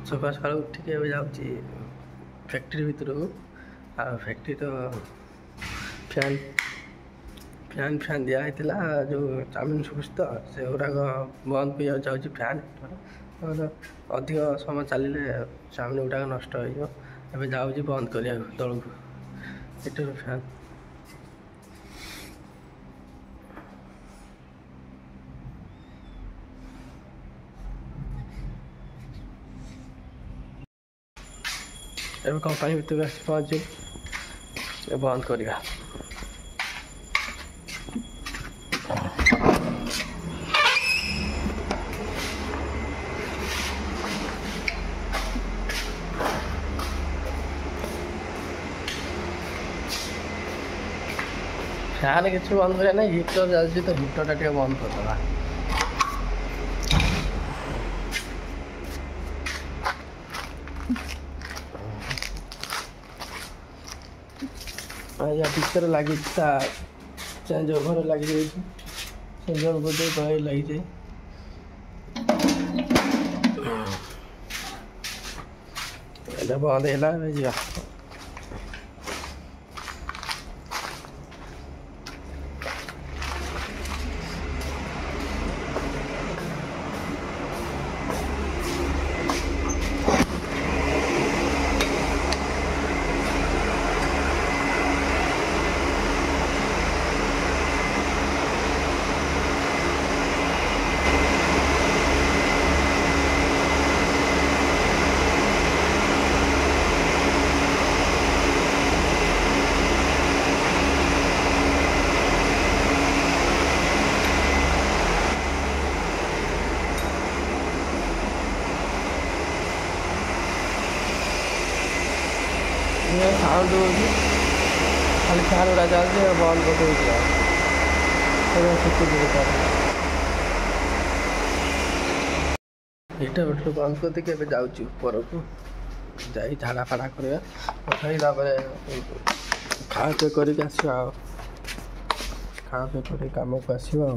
ସକାଳୁ ସକାଳୁ ଉଠିକି ଏବେ ଯାଉଛି ଫ୍ୟାକ୍ଟ୍ରି ଭିତରକୁ। ଆଉ ଫ୍ୟାକ୍ଟ୍ରିର ଫ୍ୟାନ୍ ଦିଆହେଇଥିଲା ଯେଉଁ ଚାଉମିନ ସୁଇଚ୍ ତ ସେଗୁଡ଼ାକ ବନ୍ଦ କରିବାକୁ ଯାଉଛି ଫ୍ୟାନ୍। ଅଧିକ ସମୟ ଚାଲିଲେ ଚାଉମିନ ଗୁଡ଼ାକ ନଷ୍ଟ ହୋଇଯିବ। ଏବେ ଯାଉଛି ବନ୍ଦ କରିବାକୁ ତଳକୁ ଏଠିର ଫ୍ୟାନ୍। ଏବେ କମ୍ପାନୀ ଭିତରକୁ ଆସି ପହଞ୍ଚି ବନ୍ଦ କରିବା। ଫ୍ୟାନ୍ କିଛି ବନ୍ଦ କରିବା ନାହିଁ, ହିଟର ଚାଲିଛି ତ ହିଟରଟା ଟିକେ ବନ୍ଦ କରିଦେବା। ୟା ଭିତରେ ଲାଗିଛି ତା ଚେଞ୍ଜ ଓଭର ଲାଗିଯାଇଛି, ଚେଞ୍ଜ ଓଭର ଦେଇ ତଳେ ଲାଗିଛି। এটা বন্ধ ହେଲା ଏବେ ଯିବା। साउंड होगी खाली फैन उड़ा जाते हैं बंद कर दिया ଏଇଟା ଗୋଟେ ବନ୍ଦ କରିଦେଇକି ଏବେ ଯାଉଛି ଉପରକୁ ଯାଇ ଝାଡ଼ା ଫାଡ଼ା କରିବା ତଥାପି ତାପରେ ଖାଆ ପିଆ କରିକି ଆସିବା। ଆଉ ଖାଆ ପିଆ କରିକି କାମକୁ ଆସିବା।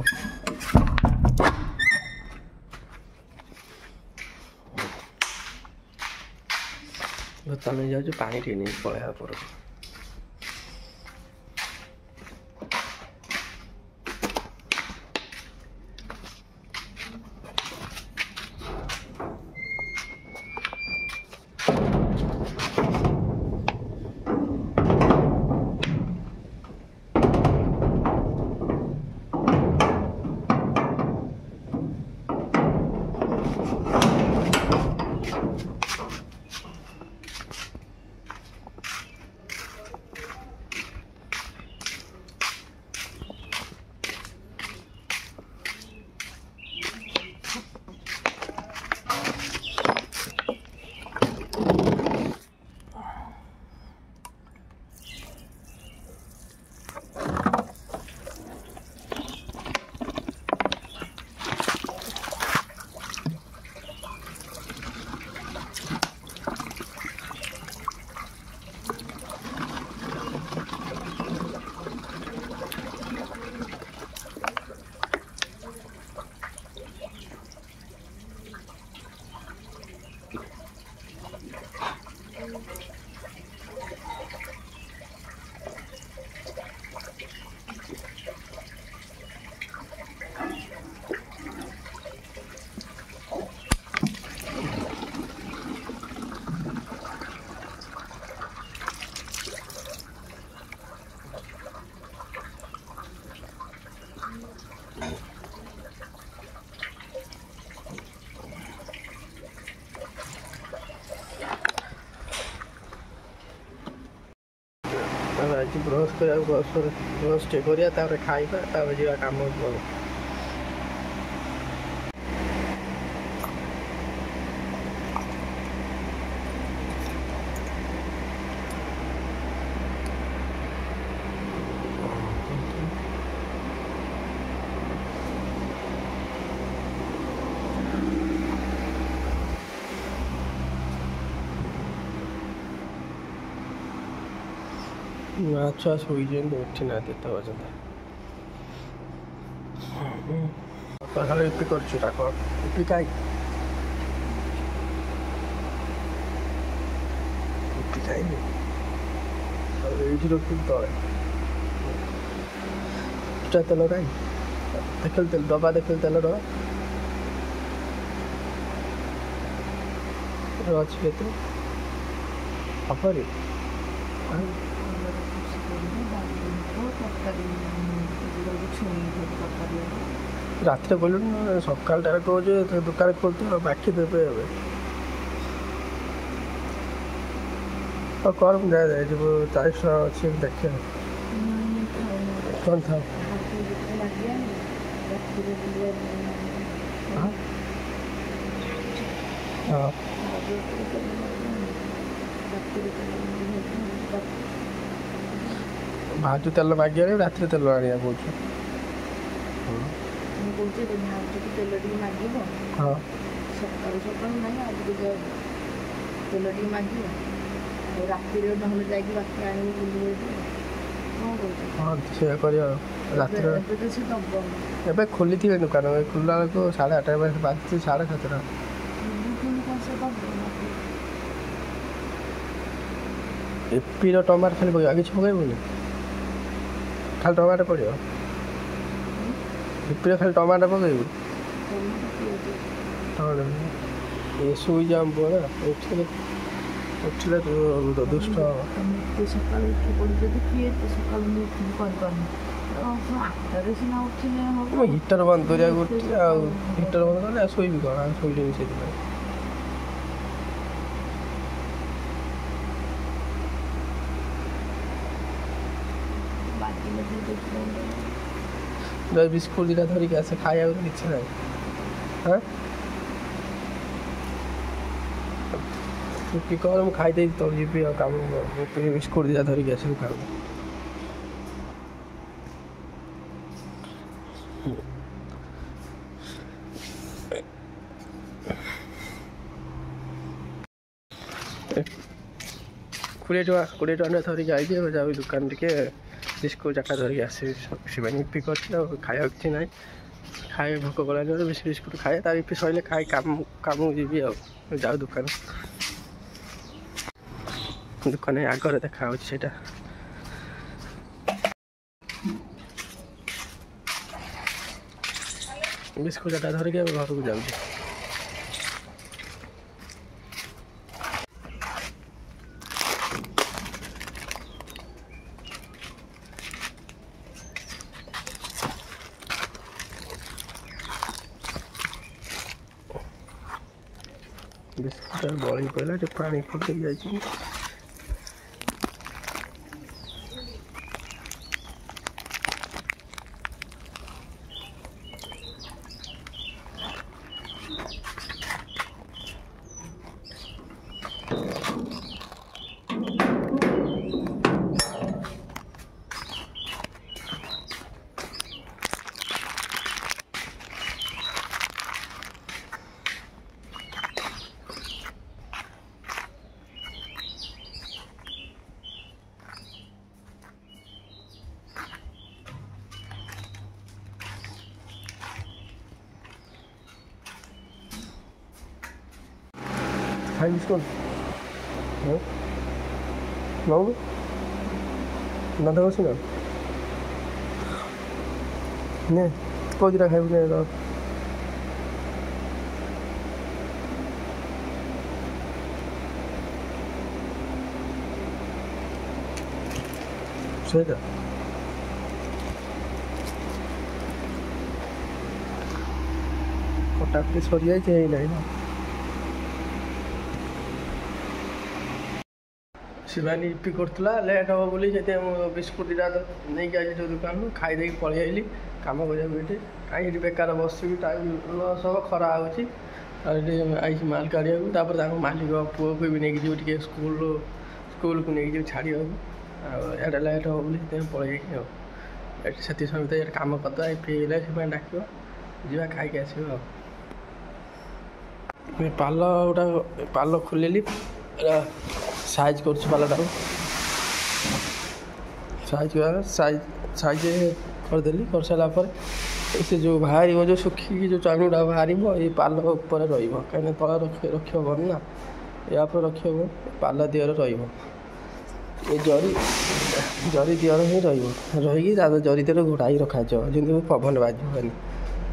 ଆଉ ତମେ ଯାଉଛୁ ପାଣି ଟିକେ ନେଇ ପଳେଇବା ଉପରକୁ। ଆଜି ବ୍ରସ୍ କରିବାକୁ ବ୍ରସ୍ ଟିକେ କରିବା ତାପରେ ଖାଇବା ତାପରେ ଯିବା କାମକୁ। ଛୁଆ ଶୋଇଛନ୍ତି ଉଠି ନାହାନ୍ତି ଏତେ ପର୍ଯ୍ୟନ୍ତ। ସକାଳେ ଇପି କରୁଛୁ ତାକୁ ଇପି ଖାଇ ଯାଇନି ଏଇଠି ରଖିଲି ତଳେ ତେଲ କାଇଁ ଦେଖିଲି ତେଲ ଡବା ଦେଖିଲି ତେଲ ଡବା ଅଛି କେତେ ହବନି ରାତିରେ ଗଲୁଣି ସକାଳଟାରେ କହୁଛୁ ଦୋକାନ ଖୋଲୁଥିବ ବାକି ଦେବେ ଏବେ ଆଉ କଣ ଯିବ 40 ଟଙ୍କା ଅଛି ଦେଖିବା କ'ଣ ଥାଉ ହଁ ଭାଜୁ ତେଲ ମାଗିବାରେ ରାତିରେ ତେଲ ଆଣିବା କହୁଛୁ ତେଲ ଟିକେ ମାଗିବ ହଁ ସକାଳୁ ସକାଳୁ ନାହିଁ ଆଉ ଟିକେ ତେଲ ଟିକେ ମାଗିବ ଆଉ ରାତିରେ ନହେଲେ ଯାଇକି ବାକି ଆଣିବ ବୁଲିବ କ'ଣ କହୁଛ ହଁ ସେଇଆ କରିବା ରାତିରେ ଏବେ ତ ସେ ଦବ ଏବେ ଖୋଲିଥିବେ ଦୋକାନ ଖୋଲିଲା ବେଳକୁ 8:30 ବାଜୁଛି 7:30 ଏପିର ଟମାଟୋ ଖାଲି ପକାଇବ ଆଉ କିଛି ପକାଇବନି ଖାଲି ଟମାଟୋ ପଡ଼ିବ ଏପିର ଖାଲି ଟମାଟୋ ପକାଇବୁ ଏ ଶୋଇଯାଅ ପୁଅ ନା ଉଠିଲେ ଦୁଷ୍ଟ ସକାଳୁ ଉଠି ପଡ଼ି ଯଦି କିଏ ସକାଳୁ ମୁଁ ଉଠିକି କରିପାରୁନି 8ଟାରେ ସିନା ଉଠିଲେ ହେବ ହିଟର ବନ୍ଦ କରିବାକୁ ଉଠିଲେ ଆଉ ହିଟର ବନ୍ଦ କଲେ ଆଉ ଶୋଇବି କ'ଣ ଆଉ ଶୋଇଲିନି ସେଇଥିପାଇଁ ବିସ୍କୁଟ ଦୁଇଟା ଧରିକି ଆସେ ଖାଇବାକୁ କିଛି ନାହିଁ ହଁ କି କର ମୁଁ ଖାଇଦେଇଛି ତ ଯିବି ଆଉ କାମ ବିସ୍କୁଟ ଦୁଇଟା ଧରିକି ଆସିବି ଖାଉ କୋଡ଼ିଏ ଟଙ୍କା ଧରିକି ଆଇଛି ଏବେ ଯାଉ ଦୋକାନ ଟିକେ ବିସ୍କୁଟ 4ଟା ଧରିକି ଆସିବି ସେମାନେ ଇପି କରିଛି ଆଉ ଖାଇବାକୁ କିଛି ନାହିଁ ଖାଇ ଭୋକ କଲାନି ବେଶୀ ବିସ୍କୁଟ ଖାଏ ତାର ଇପି ସରିଲେ ଖାଇ କାମକୁ ଯିବି ଆଉ ଯାଉ ଦୋକାନ ଆଗରେ ଦେଖା ହେଉଛି ସେଇଟା ବିସ୍କୁଟ 4ଟା ଧରିକି ଏବେ ଘରକୁ ଯାଉଛି ବିସ୍କୁଟ ବଳି ପଡ଼ିଲା ଟିକେ ପାଣି ଫୁଟେଇ ଯାଇଛି ଖାଇ ବିସ୍କୁଟ ନଉନୁ ଦାନ୍ତ ବସି ନା ନେ କେଉଁ ଦୁଇଟା ଖାଇବୁ ନେ ସେଇଟା କଟାକଟି ସରିଯାଇଛି ହେଇନାହିଁ ନା ଶିବାନୀ ଇପି କରୁଥିଲା ଲେଟ୍ ହେବ ବୋଲି ସେଥିପାଇଁ ମୁଁ ବିସ୍କୁଟ ଦୁଇଟା ନେଇକି ଆଇଲି ଯେଉଁ ଦୋକାନରୁ ଖାଇଦେଇକି ପଳେଇ ଆଇଲି କାମ କରିବାକୁ ଏଠି କାହିଁ ଏଠି ବେକାର ବସିବି ଟାଇମ୍ ଲସ୍ ହେବ ଖରା ହେଉଛି ଆଉ ଏଠି ଆଇଛି ମାଲ କାଢ଼ିବାକୁ ତାପରେ ତାଙ୍କ ମାଲିକ ପୁଅକୁ ବି ନେଇକି ଯିବି ଟିକେ ସ୍କୁଲକୁ ନେଇକି ଯିବି ଛାଡ଼ିବାକୁ ଆଉ ଏଇଟା ଲେଟ୍ ହେବ ବୋଲି ସେଥିପାଇଁ ପଳେଇ ଯାଇକି ଆଉ ଏଠି ସେତିକି ସମୟ ଭିତରେ କାମ କରିଦେବା ଇପି ହେଇଗଲେ ସେଥିପାଇଁ ଡାକିବ ଯିବା ଖାଇକି ଆସିବା ଆଉ ପାଲ ଖୋଲିଲି ସାଇଜ୍ କରୁଛି ପାଲଟାକୁ ସାଇଜ୍ କରିଦେଲି କରିସାରିଲା ପରେ ସେ ଯେଉଁ ବାହାରିବ ଯେଉଁ ଶୁଖିକି ଯେଉଁ ଚର୍ମଟା ବାହାରିବ ଏଇ ପାଲ ଉପରେ ରହିବ କାହିଁକିନା ତଳେ ରଖିହେବନି ନା ୟା ଉପରେ ରଖିହେବ ପାଲ ଦିହରେ ରହିବ ये जरी जरी दियर ही रही जरी तेरे घोड़ा ही रखा जमी पवन बाजनी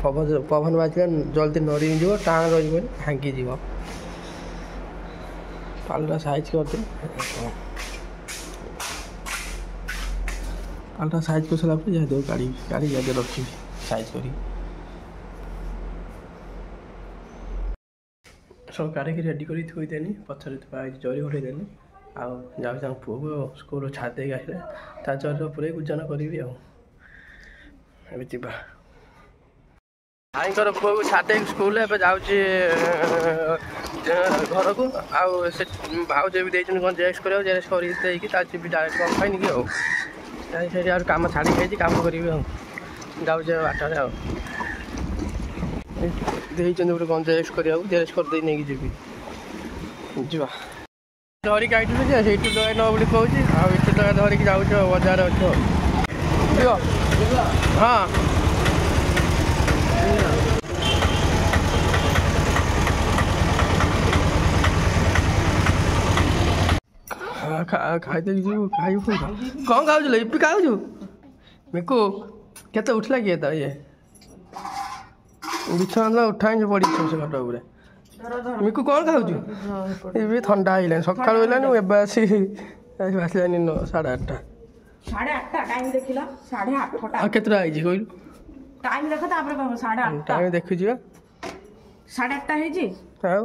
पवन बाजिले जल्दी नरी जीव टाण रही भांगी जीव पालटा साइज करदे पालटा साइज कर सारा जादे गाड़ी गाड़ी जादे रखी साइज करी सब गाड़ी रेडी कर थोदेनी पचर जरी उठेदेनी आउ पुओ को स्कूल छाड़ी आसे ता जरी पूरे गुजन करी जा भाईकर पुओ को छाड़ी स्कूल ए जाऊँगी घर को आउ से भाज भी देन कौन जेरेक्स कर जेरेक्स कर डायरेक्ट कंपानी की आउ कम छाड़ी कम करी जाऊे बाटर गोटे कौन जेरेक्स करा जेरेक्स कर नहीं जी जा धरिक आईलु जे से न बोली कहूँ आठ धरिक जाऊँ बजार अच्छे हाँ खाई खाई कौन खाऊ इपी खाऊ मिकू केते उठला किए तो ये बिछना उठाई पड़ी से घट उपर मिकू कौन खाऊ ये ठंडा आइलानी सका आसी आसलानी 8:30 8:30 टाइम देखिला 8:30 केतरा आई कहलु टाइम देख तापर 8:30 टाइम देखु जी 8:30 हे जी हां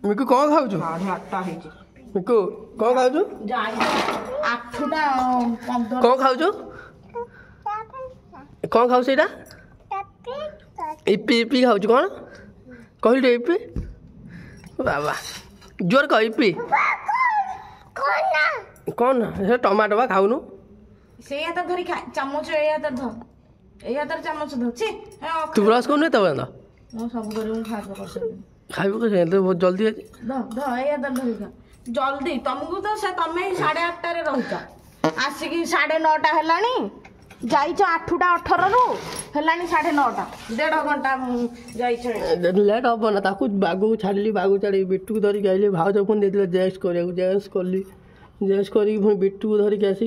मिकू कौन खाऊ 8:30 हे जी मिकू कौन खाऊ जाई 8टा 15 कौन खाऊ कौन खाऊ सेटा इपी इपी खाऊ कौन कहलु इपी बाबा जोर कह इपी कौन ना टमाटो बा खाऊनु से या धरी चमच या तर चमच धोची तू ब्रश करनु तब ना मो सब करू खाइबो के बहुत जल्दी या तर धरी खा जल्दी तुमको तो से तमे 8:30 रे रहिका आसिकी 9:30 हेलानी जाइछ 8टा 18 रु हेलानी 9:30 1.5 घंटा जाइछ लेट अब ना ताकू बागू छाड़ली बागू छाड़ी बिट्टू को धरिक आइले भाउज फोन देथिले जेक्स करिया जेक्स करली जेक्स करी फिर बिट्टू को धरिक आसी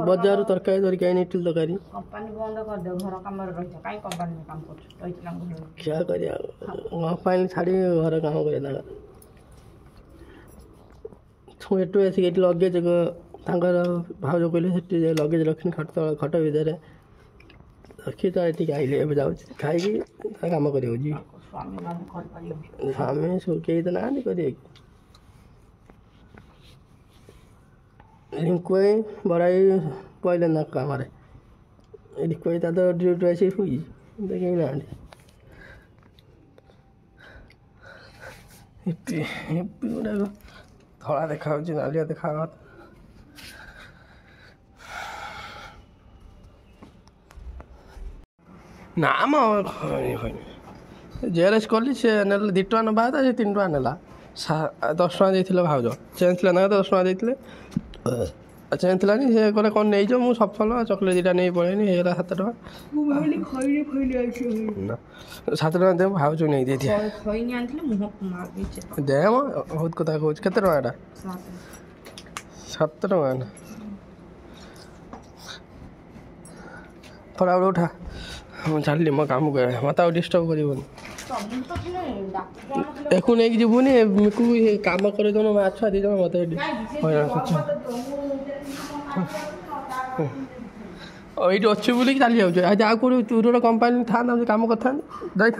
बाजार तरकारी धरिक आइने इटिल तरकारी कंपनी बंद कर दे घर काम रे रहिछ काई कंपनी में काम करछ रहिछ ना घर क्या करिया कंपनी छाड़ी घर काम करे ना छुएटू आसिक एटी लगेज भाज कहले लगेज रखी खट भितर रखी तो ये आइले ए जाऊँ खाई कम कर स्वामी सुखे तो ना कर रिंकु बड़ाई पहले ना कम रिंकु तो ड्यूटी आसी हुई देखे ना गुड़ाक धड़ा देखा नालिया देखा ना जेरेस कली से 2 टका नवा था 3 टका नेला 10 टका देते भाज चेंज थी ना 10 टका देते चेंज थी से कहले कौन नहीं जाओ मुझे सफल चॉकलेट 2टा नहीं पड़ेनि है 7 टका 7 टका दे भाज नहीं दे दे बहुत कथा कहूँ के टका 7 टका ना थोड़ा उठा छाड़ी मो कम कर मत डिस्टर्ब कर देखू नहीं जीवनी मिकू कम कर माछ दी मत ये अच्छे बोल चली जाऊँ आज आउ कौन तूर कंपानी था कम कर जाई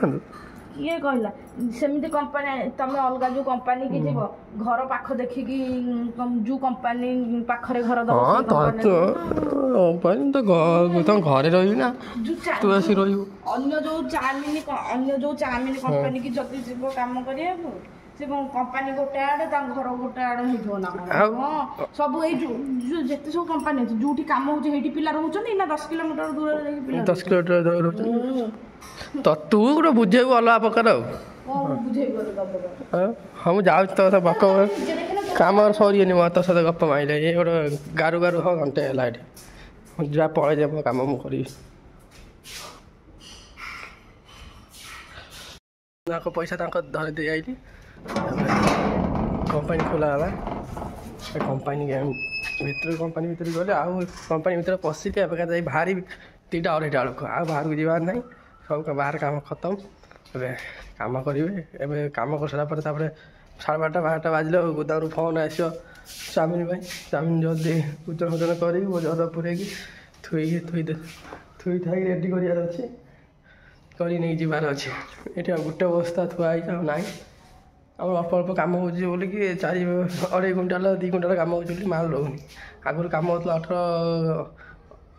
किए कहला सेमती कंपनी तमे अलगा जो कंपनी की जीव घर पाख देखिकी जो कंपनी पाखरे घर हाँ तो घरे रही ना तू आसी रही अन्य जो चाउमिन कंपनी की जति जीव काम करिया से कंपनी गोटे आड़े घर गोटे आड़े हो ना हाँ सब जिते सब कंपनी जो कम हो पिला रोचे ना 10 किलोमीटर दूर 10 किलोमीटर तो तू गोटे बुझेबू अलग प्रकार हाँ मुझे जाऊँ तो बक कम सरीनि मत सहित गप मारे ये गोटे गारू गारू हाँ घंटे है ये जा पड़े जा कम मुझे पैसा धरी दे आई कंपानी खोला कंपानी भर कंपानी भर गले आउ कंपानी भर पशिक जाए बाहर 2टा 2:30 बेलू आ बाहर को जबार ना सब बाहर काम खत्म ए कम करेंगे ए कम कर सारापर 12:30 12:00 बाजिले गोदाम फोन आस चाउमिन चाउमिन जल्दी ओजन ओजन कर पूरे Thuy Thuy Thuy Thai ready करार अच्छे कर जीवार अच्छे ये गोटे बस्ता थुआई ना आम अल्प अल्प कम हो 4 2.5 क्विंटाल 2 क्विंटाल कम हो माल रोनी आगुरी कम होता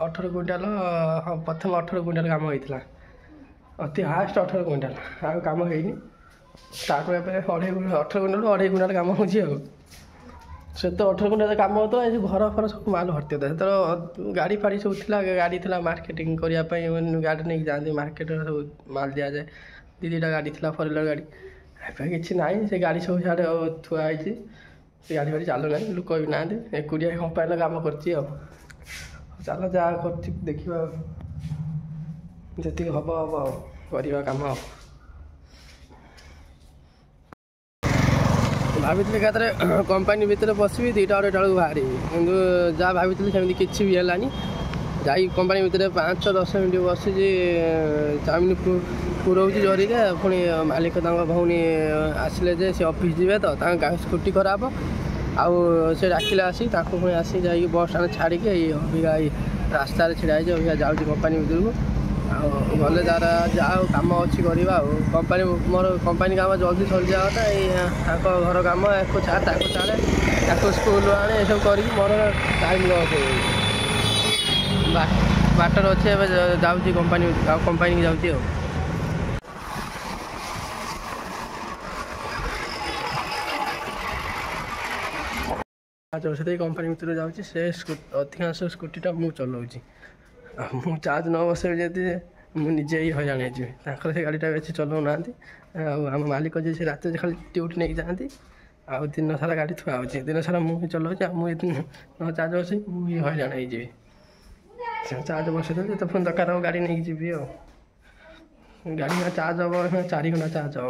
18 क्विंटाल हाँ प्रथम 18 क्विंटाल कम होता अति हास्ट 18 क्विंटाल आ कम है 18 क्विंटाल 2.5 क्विंटाल कम हो से तो 18 क्विंटाल कम होता है घर फर सब माल भर्ती होता है तो गाड़ी फाड़ी सब थी गाड़ी थी मार्केटिंग करने गाड़ी नहीं जाते मार्केट सब माल दि जाए 2-2टा गाड़ी थी 4 गाड़ी किसी ना से गाड़ी सब सियाड़े थुआई से गाड़ी फाड़ी चलू ना लोक भी ना एकुटिया कंपानी कम कर चल जहाँ कर देखा जी हम हम करवा कम भाभी एकाथरे कंपानी भितर बसबी 2टा 2:30 बेलू बाहर कि जहाँ भाभी सेमती किसी भी है जा कंपानी भितर 5-10 मिनट बस चाउमिन पुरौची जरी पुणी मालिक भौणी आसिले जे से ऑफिस जीवे तो स्कूटी खराब आउ से डाकिले आसी पुणी आसी जा बस स्टाण्ड छाड़ी अबिका रास्तार छिड़ा अबिका जाऊँ कंपानी भितर को गले तार जहाँ कम अच्छी करवा कंपानी मोर कंपानी काम जल्दी सरी जाता घर कम या छाड़े स्कूल आने ये सब कर मोर टाइम लस बाटर अच्छे जाऊँगी कंपानी जाऊँगी से कंपानी भर जाऊँगी से अधिकांश स्कूटीटा मुझे चलाऊँगी मु चार्ज न बसे जदि मुझे ही हईराण हो से गाड़ीटा बेसी चलाऊ ना आम मालिक जी से रात खाली ड्यूटी नहीं जाती आउ दिन सारा गाड़ी थुआ हो दिन सारा मुझे चलाऊँगी मुझे न चार्ज बस मुझे हईराण हो चार्ज बसईदेली तो पुणी दरकार गाड़ी नहीं जी गाड़ी में चार्ज हम 4 घंटा चार्ज हम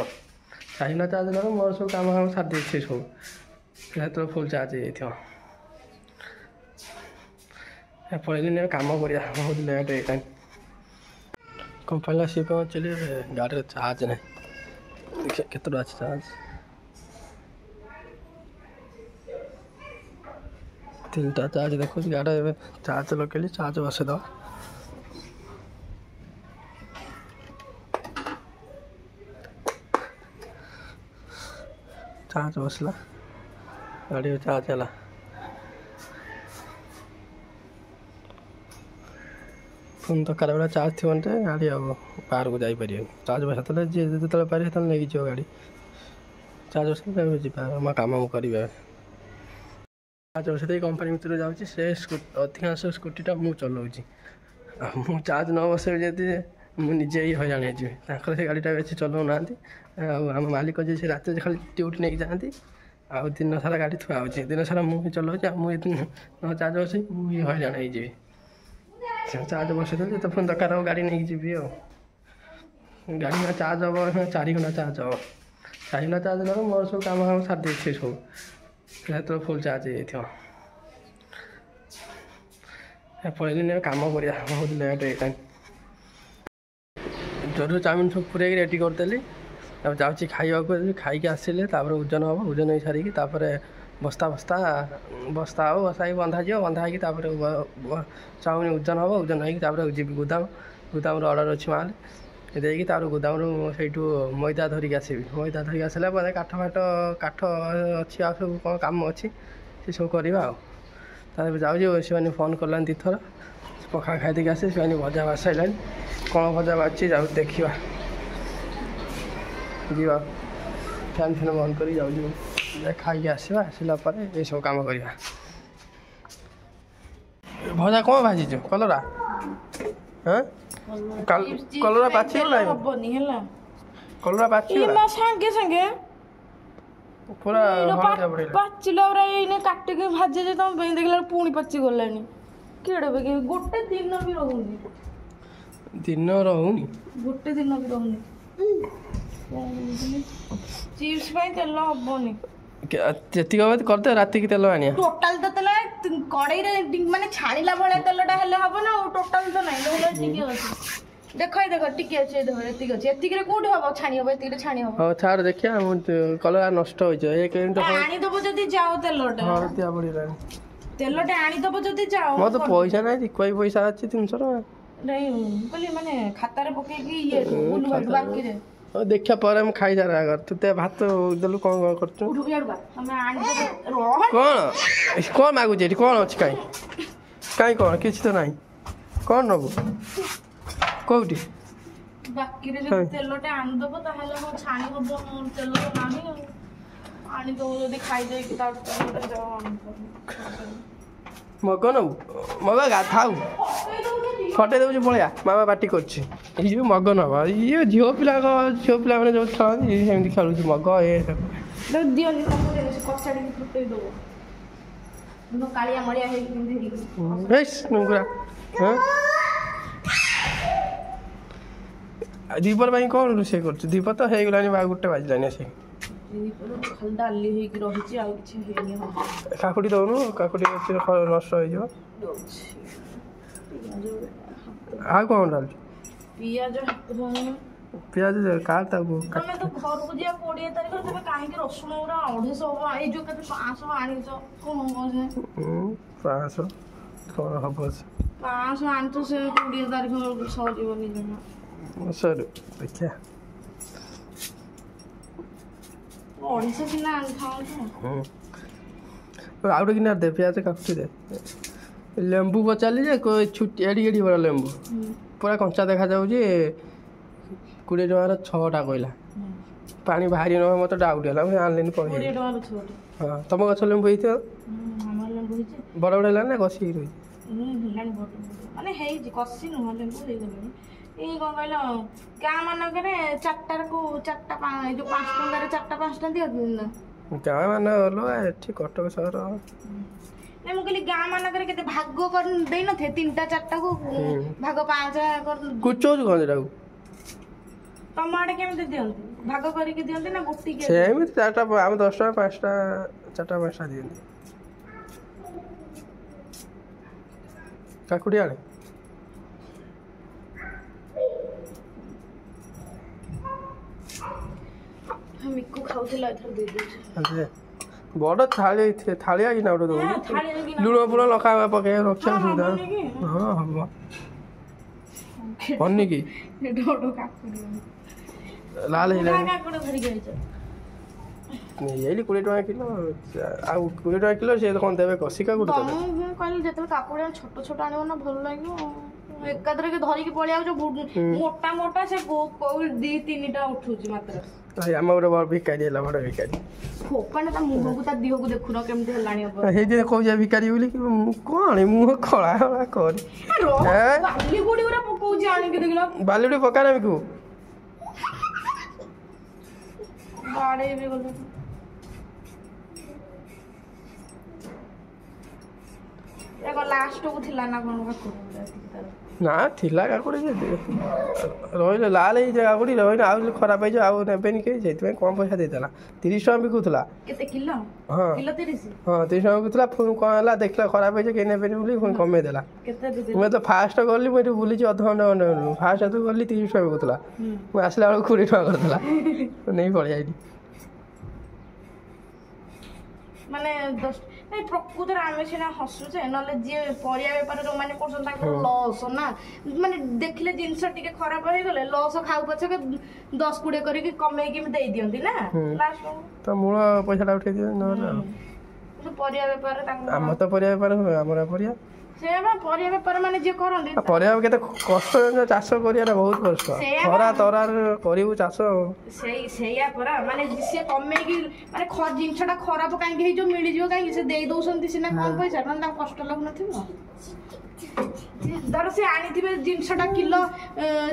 4 घंटा चार्ज ना मोर सब कम सारी दे सब तो फुल चार्ज हो पड़े कम कर बहुत लेट है कंपानी सी पहुँचली गाड़ी चार्ज ना देखिए केतटा अच्छे चार्ज 3टा चार्ज देखो गाड़ी चार्ज लगे चार्ज बसईद चार्ज बसला गाड़ी चार्ज है पुणी दरकार बेला चार्ज थी गाड़ी बाहर को जापर चार्ज बसा जी जो पारे से नहीं जाओ गाड़ी चार्ज बस जी कम कर चार्ज बस कंपानी भर जाऊँगी से अधिकांश स्कूटीटा मुझे चलाऊँगी मु चार्ज न बसे जदि मुझे ही हईराण हो से गाड़ीटा बेसी चलाऊ ना आम मालिक जी से रात खाली ड्यूटी नहीं जाती आउ दिन सारा गाड़ी थुआ हो दिन सारा मुझे चलाऊँगी मुझे न चार्ज बस मुझे हईराण हो चार्ज बसईदेली तो पुणी दरकार गाड़ी नहीं जी गाड़ी में चार्ज हम 4 घंटा चार्ज हम 4 घंटा चार्ज ना मोर सब कम सारी दे सब तो फुल चार्ज हो पड़े कम कर बहुत लेट है जरूर चाउमिन सब पूरे रेडी करदेली जाऊँगी खाइबा खाई आसिले ओजन हम ओजन हो सारिकी बस्ता बस्ता बस्ता हम बस्ता बंधा जी बंधा चाउमिन ओजन हम ओजन हो जी गोदाम गोदाम अर्डर अच्छी माल देखिए गोदाम से मैदा धरिकी आसबि मैदा धरिकी आसला काठ फाट काठ अच्छी आ सब कौन कम अच्छी से सब करवा जाऊँ से फोन कलानी 2 थर पखा खाई आसे से भजा बास सारा कौन भजा बाजी जाऊ देखा जीवा फैन फैन बंद कर जाऊँ खाई आसवा आसला ये सब कम करवा भजा कौन भाजी कलरा हाँ कलरा पाचिगला कलरा पाचिगला सांगे सांगे पूरा पाचिला काटिक भाजे तुम देखला पुणी पाचि गलानी केड़े गोटे दिन भी रहुनी गोटे दिन भी रहुनी चिप्स तेल हबनी ଯେତିକି ହବ କରିଦେ ରାତିକି ତେଲ ଆଣିବା ଟୋଟାଲ ତ ତେଲ କଡ଼େଇରେ ମାନେ ଛାଣିଲା ଭଳିଆ ତେଲଟା ହେଲେ ହବ ନା ଆଉ ଟୋଟାଲ ତ ନାହିଁ ଟିକେ ଅଛି ଦେଖ ଟିକେ ଅଛି ଏତିକି ଅଛି ଏତିକିରେ କୋଉଠି ହବ ଛାଣି ହବ ଏତିକିରେ ଛାଣି ହବ ହଉ ଛାଡ଼ ଦେଖିବା ମୁଁ କଲରା ନଷ୍ଟ ହେଇଯିବ ଆଣିଦବ ଯଦି ଯାଅ ତେଲଟା ତେଲଟା ଆଣିଦବ ଯଦି ଯାଅ ମୋର ତ ପଇସା ନାହିଁ ରିକ୍ୱାଇ ପଇସା ଅଛି 300 ଟଙ୍କା ନାଇଁ କହିଲି ମାନେ ଖାତାରେ ପକେଇକି ବାକିରେ ଦେଖିବା ପରେ ମୁଁ ଖାଇସାରା ଆଗ ତୁ ତେ ଭାତ ଦେଲୁ କ'ଣ କରୁଛୁ କ'ଣ ମାଗୁଛି ଏଠି କ'ଣ ଅଛି କାଇଁ କ'ଣ କିଛି ତ ନାହିଁ କ'ଣ ନେବୁ କୋଉଠି ବାକିରେ ଯଦି ତେଲଟା ଆଣିଦବ ତାହେଲେ ମୁଁ ଛାଣି ହବ ତେଲ ନାହିଁ ଆଣିଦବ ଯଦି ଖାଇଦେଇକି ମଗ ନେବୁ ମଗ ଥାଉ ଫଟେଇ ଦେଉଛି ପଳେଆ ମାମା ପାଟି କରୁଛି ଏଇ ଯେଉଁ ମଗ ନେବ ଇଏ ଝିଅ ପିଲାମାନେ ଯେଉଁ ଖେଳନ୍ତି ସେମିତି ଖେଳୁଛି ମଗ ଦିଅନି କଚାଡ଼ିକି ଫୁଟେଇ ଦେବ କାଳିଆ ମଳିଆ ହେଇକି ଦ୍ୱିପହର ପାଇଁ କ'ଣ ରୋଷେଇ କରୁଛୁ ଦ୍ୱିପହର ତ ହେଇଗଲାଣି ବା 1 ବାଜିଲାଣି ଆସିକି ଖାଲି ଡାଲି ହେଇକି ରହିଛି ଆଉ କିଛି ହେଇନି କାକୁଡ଼ି ଦେଉନୁ କାକୁଡ଼ି ନଷ୍ଟ ହେଇଯିବ ଆଉ କ'ଣ ଡାଲୁଛୁ ପିଆଜ କାଟ ତାକୁ ତମେ ତ ଘରକୁ ଯିବା 20 ତାରିଖ ତମେ କାହିଁକି ରସୁଣ ଗୁରା 250 ହବ ଏଇ ଯୋଉ କେତେ 500 ଆଣିଛ କ'ଣ 500 କ'ଣ ହବ 500 ଆଣିଛ ସେ 20 ତାରିଖ ବେଳକୁ ସରିବନି ଜମା ସରୁ ଦେଖିଆ 250 କିନା ଆଣିଥାନ୍ତୁ ଆଉ ଗୋଟେ କିନା ଦେ ପିଆଜ କାକୁଡ଼ି ଦେ ଲେମ୍ବୁ ପଚାରିଲି ଯେ ଏଡ଼ିକି ବଡ଼ ଲେମ୍ବୁ ପୁରା କଞ୍ଚା ଦେଖାଯାଉଛି 20 ଟଙ୍କାର 6ଟା କହିଲା ପାଣି ବାହାରି ନେବା ମୋତେ ଡାଉଟ୍ ହେଲା ମୁଁ ଆଣିଲିନି ପଳେଇ ହଁ ତମ ଗଛ ଲେମ୍ବୁ ହେଇଥିବ ବଡ଼ ବଡ଼ ହେଲାଣି ନା କଷିକି ରହିଛି ମାନେ ହେଇଛି କଷି ନୁହଁ ଲେମ୍ବୁ ହେଇଗଲାଣି ଏଇ କ'ଣ କହିଲ ଗାଁ ମାନଙ୍କରେ 4ଟାକୁ 4ଟା ଏଇ ଯେଉଁ 5 ଟଙ୍କାରେ 4ଟା 5ଟା ଦିଅନ୍ତି ନା ଗାଁ ମାନେ ଅଲଗା ଏଠି କଟକ ସହର ନାଇଁ ମୁଁ କହିଲି ଗାଁ ମାନଙ୍କରେ କେତେ ଭାଗ ଦେଇନଥିବେ 3ଟା 4ଟାକୁ ଭାଗ 5 କୁଚଉଛୁ କ'ଣ ସେଟାକୁ ତମ ଆଡ଼େ କେମିତି ଦିଅନ୍ତି ଭାଗ କରିକି ଦିଅନ୍ତି ନା ଗୋଟିକି ସେମିତି 4ଟା ଆମେ 10 ଟଙ୍କା 5ଟା 4ଟା 5ଟା ଦିଅନ୍ତି କାକୁଡ଼ି ଆଣେ ମିକୁ ଖାଉଥିଲା ଏଥର ଦେଇ ଦେଉଛି ବଡ଼ ଥାଳିଆ କିନା ଗୋଟେ ଦେଉଛୁ ଲୁଣ ଫୁଣ ଲଙ୍କା ପକେଇ ରଖିବା ସୁବିଧା ହଁ ହବ ପନିକି ଲାଲ ହେଇଲାଣି ନେଇଯାଇଲି 20 ଟଙ୍କା କିଲୋ ଆଉ 20 ଟଙ୍କା କିଲୋ ସେ କ'ଣ ଦେବେ କଷି କାକୁଡ଼ି କହିଲି ଯେତେବେଳେ କାକୁଡ଼ି ଛୋଟ ଛୋଟ ଆଣିବ ନା ଭଲ ଲାଗିବ ଏକାଥରେ ଧରିକି ପଳେଇ ଆଉଛ ମୋଟା ମୋଟା ସେ 2-3ଟା ଉଠୁଛି ମାତ୍ର ଆମ ଗୋଟେ ବଡ଼ ଭିକାରୀ ହେଲା ବଡ଼ ଭିକାରୀ ଫୋପାନେ ତା ମୁହଁକୁ ତା ଦିହକୁ ଦେଖୁନ କେମିତି ହେଲାଣି ହେଇଥିରେ କହୁଛି ଭିକାରୀ ବୋଲି କ'ଣ ମୁହଁ କଳା କଳା କରି ବାଲି ଗୁଡ଼ି ଗୁରା ପକଉଛି ଆଣିକି ଦେଖିଲ ବାଲି ଗୁଡ଼ି ପକା ନାମି କୁ ବାଡ଼େଇବି ଗଲେ ଲାଷ୍ଟକୁ ଥିଲା ନା କ'ଣ ନା ଥିଲା କାକୁଡ଼ି ରହିଲେ ଲାଲ ହେଇଛି କାକୁଡ଼ି ରହିଲେ ଆଉ ଖରାପ ହେଇଯିବ ଆଉ ନେବେନି କେହି ସେଇଥିପାଇଁ କମ୍ ପଇସା ଦେଇଥିଲା 30 ଟଙ୍କା ବିକୁଥିଲା କେତେ କିଲୋ ହଁ 30 ଟଙ୍କା ବିକୁଥିଲା ପୁଣି କ'ଣ ହେଲା ଦେଖିଲା ଖରାପ ହେଇଛି କେହି ନେବେନି ବୋଲି ପୁଣି କମେଇ ଦେଲା ମୁଁ ତ ଫାଷ୍ଟ ଗଲି ମୁଁ ଏଠି ବୁଲିଛି ଅଧଘଣ୍ଟା ଫାଷ୍ଟ ତ ଗଲି 30 ଟଙ୍କା ବିକୁଥିଲା ମୁଁ ଆସିଲା ବେଳକୁ 20 ଟଙ୍କା କରିଥିଲା ନେଇ ପଳେଇ ଯାଇଥିଲି ମାନେ ପ୍ରକୃତରେ ଆମେ ସିନା ହସୁଛେ ନହେଲେ ଯିଏ ପରିବା ବେପାର ଯୋଉମାନେ କରୁଛନ୍ତି ତାଙ୍କର ଲସ୍ ନା ମାନେ ଦେଖିଲେ ଜିନିଷ ଟିକେ ଖରାପ ହେଇଗଲେ ଲସ୍ ଖାଉ ପଛକେ 10-20 କରିକି କମେଇକି ଦେଇ ଦିଅନ୍ତି ନା ତ ମୂଳ ପଇସାଟା ଉଠେଇ ଦିଅନ୍ତି ନହେଲେ ପରିବା ବେପାର ଆମର ତ ପରିବା ବେପାର ହୁଏ ଆମର ପରିବା ସେ ପରିବା ବେପାର ମାନେ ଯିଏ କରନ୍ତି ପରିବା କେତେ କଷ୍ଟ ଚାଷ କରିବାଟା ବହୁତ କଷ୍ଟ ଖରା ତରାରେ କରିବୁ ଚାଷ ସେଇଆ ପରା ମାନେ ସିଏ କମେଇକି ମାନେ ଜିନିଷଟା ଖରାପ କାହିଁକି ହେଇଯିବ ମିଳିଯିବ କାହିଁକି ସେ ଦେଇ ଦଉଛନ୍ତି ସିନା କମ ପଇସା ମାନେ ତାଙ୍କୁ କଷ୍ଟ ଲାଗୁନଥିବ ଧର ସେ ଆଣିଥିବେ ଜିନିଷଟା କିଲୋ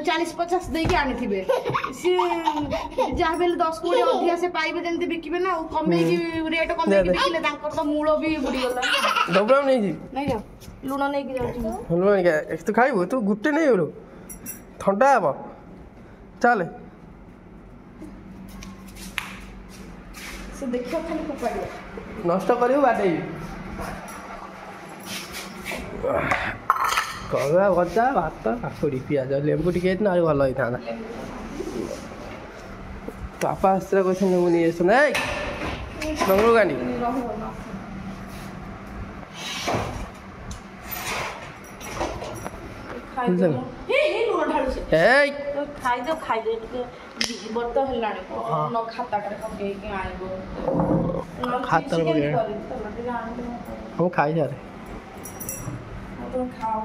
40-50 ଦେଇକି ଆଣିଥିବେ ସିଏ ଯାହା ବି ହେଲେ 10-20 ଅଧିକା ସେ ପାଇବେ ଯେମିତି ବିକିବେ ନା ଆଉ କମେଇକି ରେଟ୍ କମେଇକି ବିକିଲେ ତାଙ୍କର ତ ମୂଳ ବି ବୁଡ଼ିଗଲା ନେଇଯାଅ ଲୁଣ ନେଇକି ଯାଉଛି ଲୁଣ ତୁ ଖାଇବୁ ତୁ ଗୋଟେ ନେଇଗଲୁ ଥଣ୍ଡା ହବ ଚାଲେ ସେ ଦେଖିବ ଖାଲି ଫୋପାଡ଼ିବ। ନଷ୍ଟ କରିବୁ ବାଟେଇ କଲରା ଭଜା ଭାତ କାକୁଡ଼ି ପିଆଜ ଲେମ୍ବୁ ଟିକେ ହେଇଥିଲା ଆହୁରି ଭଲ ହେଇଥାନ୍ତା। ବାପା ଆସିଥିଲା କହିଛନ୍ତି ମୁଁ ନେଇ ଆସିଛନ୍ତି ଏଇ ମଙ୍ଗଳ ଗାଣ୍ଡି ଖାଇଦିଅ ଟିକେ ବର୍ତ୍ତ ହେଲାଣି ଖାତାଟାରେ ପକେଇକି ଆଣିବ ଖାତାରେ ପକେଇ ମୁଁ ଖାଇସାରେ ଖାଅ।